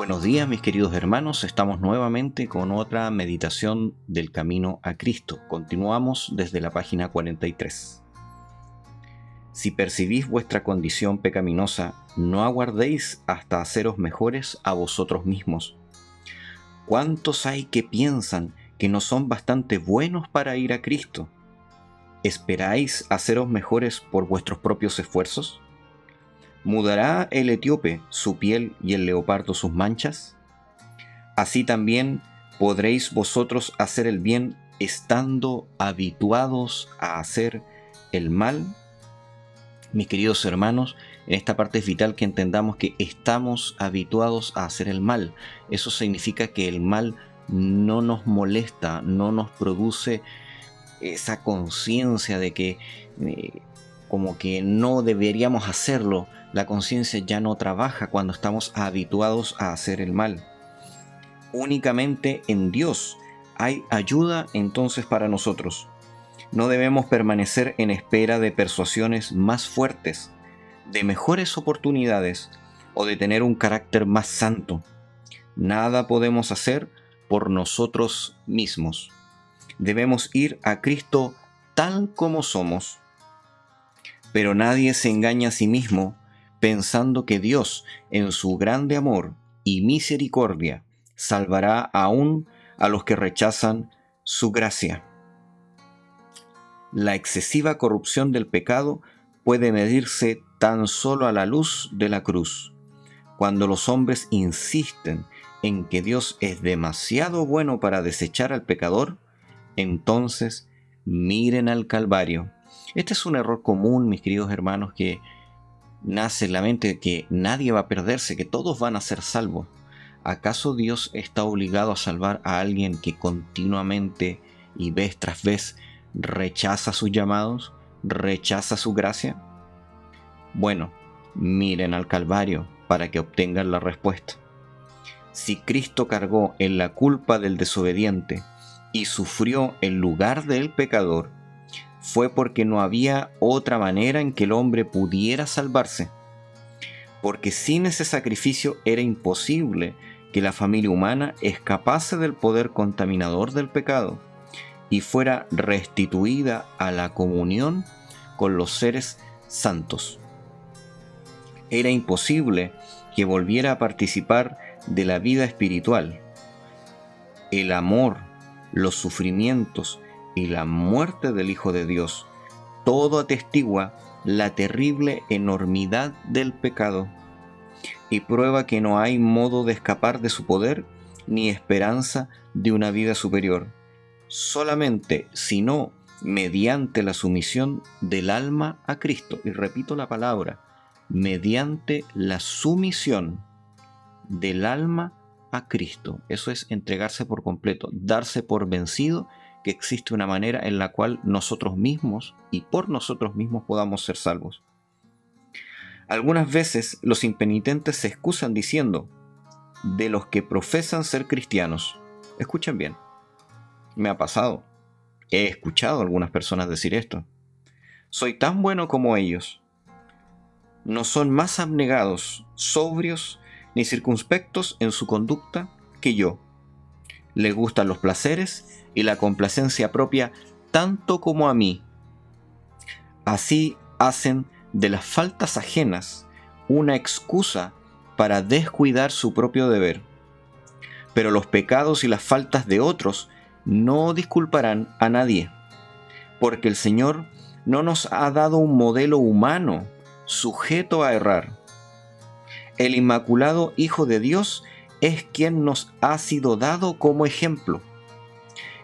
Buenos días, mis queridos hermanos. Estamos nuevamente con otra meditación del camino a Cristo. Continuamos desde la página 43. Si percibís vuestra condición pecaminosa, no aguardéis hasta haceros mejores a vosotros mismos. ¿Cuántos hay que piensan que no son bastante buenos para ir a Cristo? ¿Esperáis haceros mejores por vuestros propios esfuerzos? ¿Mudará el etíope su piel y el leopardo sus manchas? Así también podréis vosotros hacer el bien estando habituados a hacer el mal. Mis queridos hermanos, en esta parte es vital que entendamos que estamos habituados a hacer el mal. Eso significa que el mal no nos molesta, no nos produce esa conciencia de que como que no deberíamos hacerlo. La conciencia ya no trabaja cuando estamos habituados a hacer el mal. Únicamente en Dios hay ayuda entonces para nosotros. No debemos permanecer en espera de persuasiones más fuertes, de mejores oportunidades o de tener un carácter más santo. Nada podemos hacer por nosotros mismos. Debemos ir a Cristo tal como somos. Pero nadie se engaña a sí mismo pensando que Dios, en su grande amor y misericordia, salvará aún a los que rechazan su gracia. La excesiva corrupción del pecado puede medirse tan solo a la luz de la cruz. Cuando los hombres insisten en que Dios es demasiado bueno para desechar al pecador, entonces miren al Calvario. Este es un error común, mis queridos hermanos, que nace en la mente de que nadie va a perderse, que todos van a ser salvos. ¿Acaso Dios está obligado a salvar a alguien que continuamente y vez tras vez rechaza sus llamados, rechaza su gracia? Bueno, miren al Calvario para que obtengan la respuesta. Si Cristo cargó en la culpa del desobediente y sufrió en lugar del pecador, fue porque no había otra manera en que el hombre pudiera salvarse. Porque sin ese sacrificio era imposible que la familia humana escapase del poder contaminador del pecado y fuera restituida a la comunión con los seres santos. Era imposible que volviera a participar de la vida espiritual. El amor, los sufrimientos y la muerte del Hijo de Dios, todo atestigua la terrible enormidad del pecado y prueba que no hay modo de escapar de su poder ni esperanza de una vida superior, solamente sino mediante la sumisión del alma a Cristo. Y repito la palabra, mediante la sumisión del alma a Cristo. Eso es entregarse por completo, darse por vencido, que existe una manera en la cual nosotros mismos y por nosotros mismos podamos ser salvos. Algunas veces los impenitentes se excusan diciendo, de los que profesan ser cristianos. Escuchen bien, me ha pasado, he escuchado a algunas personas decir esto. Soy tan bueno como ellos. No son más abnegados, sobrios, ni circunspectos en su conducta que yo. Les gustan los placeres y la complacencia propia tanto como a mí. Así hacen de las faltas ajenas una excusa para descuidar su propio deber. Pero los pecados y las faltas de otros no disculparán a nadie, porque el Señor no nos ha dado un modelo humano sujeto a errar. El Inmaculado Hijo de Dios es quien nos ha sido dado como ejemplo.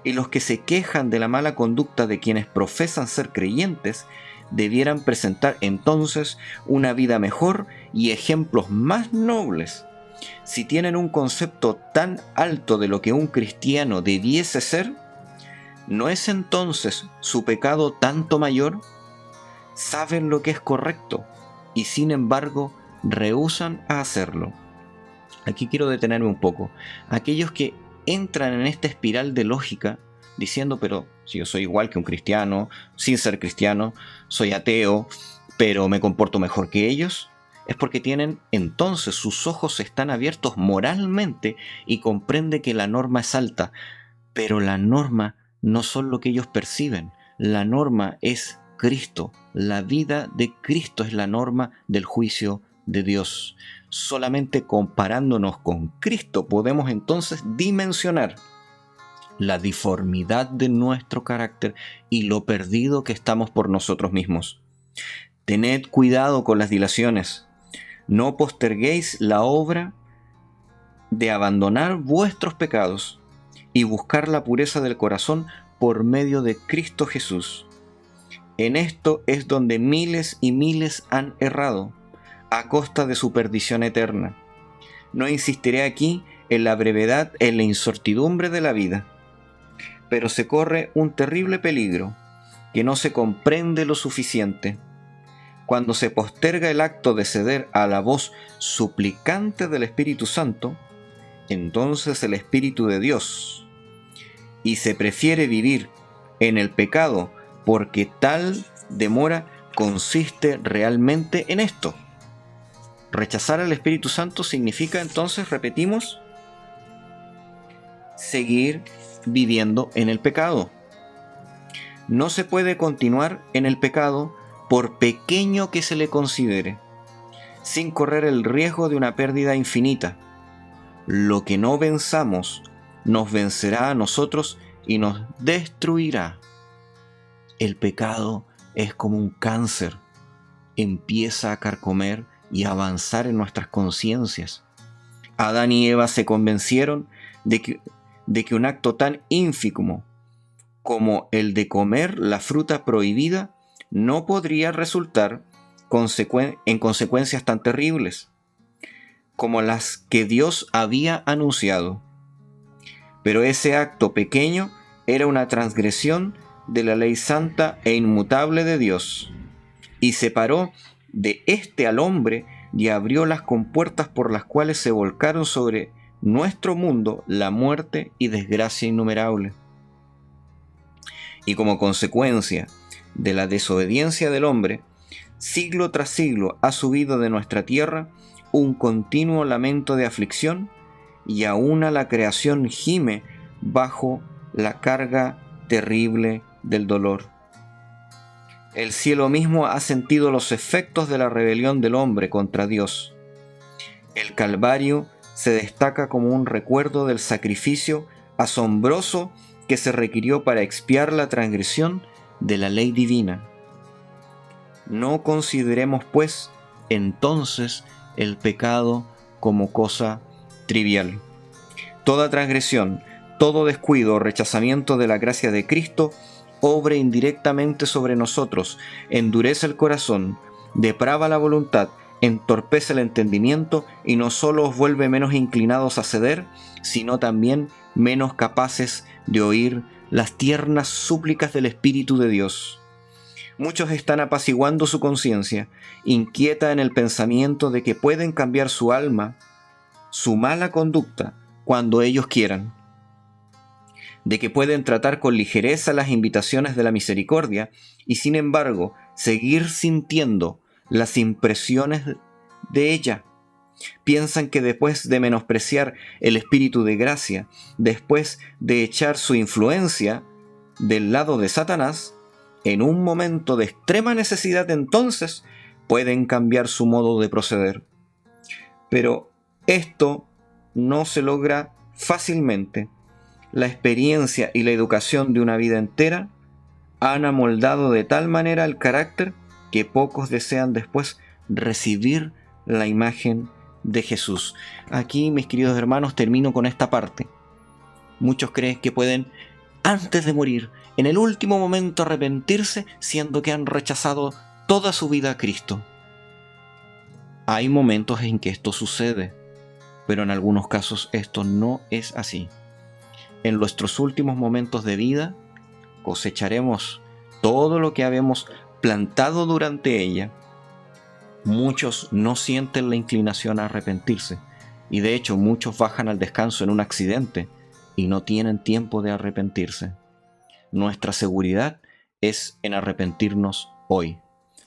Y los que se quejan de la mala conducta de quienes profesan ser creyentes debieran presentar entonces una vida mejor y ejemplos más nobles. Si tienen un concepto tan alto de lo que un cristiano debiese ser, ¿no es entonces su pecado tanto mayor? Saben lo que es correcto y sin embargo rehúsan a hacerlo. Aquí quiero detenerme un poco. Aquellos que entran en esta espiral de lógica diciendo, pero si yo soy igual que un cristiano, sin ser cristiano, soy ateo, pero me comporto mejor que ellos, es porque tienen entonces sus ojos están abiertos moralmente y comprende que la norma es alta, pero la norma no son lo que ellos perciben, la norma es Cristo, la vida de Cristo es la norma del juicio de Dios. Solamente comparándonos con Cristo podemos entonces dimensionar la diformidad de nuestro carácter y lo perdido que estamos por nosotros mismos. Tened cuidado con las dilaciones. No posterguéis la obra de abandonar vuestros pecados y buscar la pureza del corazón por medio de Cristo Jesús. En esto es donde miles y miles han errado, a costa de su perdición eterna. No insistiré aquí en la brevedad, en la incertidumbre de la vida, pero se corre un terrible peligro que no se comprende lo suficiente. Cuando se posterga el acto de ceder a la voz suplicante del Espíritu Santo, entonces el Espíritu de Dios, y se prefiere vivir en el pecado porque tal demora consiste realmente en esto. Rechazar al Espíritu Santo significa entonces, repetimos, seguir viviendo en el pecado. No se puede continuar en el pecado por pequeño que se le considere, sin correr el riesgo de una pérdida infinita. Lo que no venzamos nos vencerá a nosotros y nos destruirá. El pecado es como un cáncer, empieza a carcomer y a avanzar en nuestras conciencias. Adán y Eva se convencieron de que un acto tan ínfimo como el de comer la fruta prohibida no podría resultar en consecuencias tan terribles como las que Dios había anunciado. Pero ese acto pequeño era una transgresión de la ley santa e inmutable de Dios, y separó de éste al hombre y abrió las compuertas por las cuales se volcaron sobre nuestro mundo la muerte y desgracia innumerable. Y como consecuencia de la desobediencia del hombre, siglo tras siglo ha subido de nuestra tierra un continuo lamento de aflicción, y aún la creación gime bajo la carga terrible del dolor. El cielo mismo ha sentido los efectos de la rebelión del hombre contra Dios. El Calvario se destaca como un recuerdo del sacrificio asombroso que se requirió para expiar la transgresión de la ley divina. No consideremos, pues, entonces el pecado como cosa trivial. Toda transgresión, todo descuido o rechazamiento de la gracia de Cristo obra indirectamente sobre nosotros, endurece el corazón, deprava la voluntad, entorpece el entendimiento y no solo os vuelve menos inclinados a ceder, sino también menos capaces de oír las tiernas súplicas del Espíritu de Dios. Muchos están apaciguando su conciencia, inquieta en el pensamiento de que pueden cambiar su alma, su mala conducta, cuando ellos quieran, de que pueden tratar con ligereza las invitaciones de la misericordia y sin embargo seguir sintiendo las impresiones de ella. Piensan que después de menospreciar el espíritu de gracia, después de echar su influencia del lado de Satanás, en un momento de extrema necesidad entonces pueden cambiar su modo de proceder. Pero esto no se logra fácilmente. La experiencia y la educación de una vida entera han amoldado de tal manera el carácter que pocos desean después recibir la imagen de Jesús. Aquí, mis queridos hermanos, termino con esta parte. Muchos creen que pueden, antes de morir, en el último momento arrepentirse, siendo que han rechazado toda su vida a Cristo. Hay momentos en que esto sucede, pero en algunos casos esto no es así. En nuestros últimos momentos de vida cosecharemos todo lo que habemos plantado durante ella. Muchos no sienten la inclinación a arrepentirse, y de hecho muchos bajan al descanso en un accidente y no tienen tiempo de arrepentirse. Nuestra seguridad es en arrepentirnos hoy.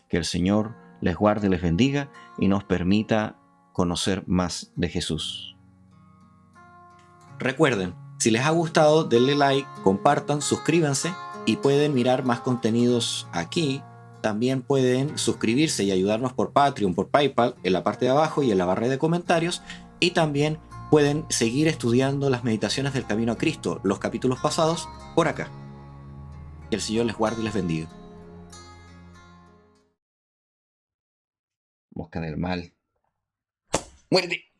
Que el Señor les guarde, les bendiga y nos permita conocer más de Jesús. Recuerden, si les ha gustado, denle like, compartan, suscríbanse y pueden mirar más contenidos aquí. También pueden suscribirse y ayudarnos por Patreon, por PayPal, en la parte de abajo y en la barra de comentarios. Y también pueden seguir estudiando las meditaciones del Camino a Cristo, los capítulos pasados, por acá. Que el Señor les guarde y les bendiga. Mosca del mal. ¡Muérete!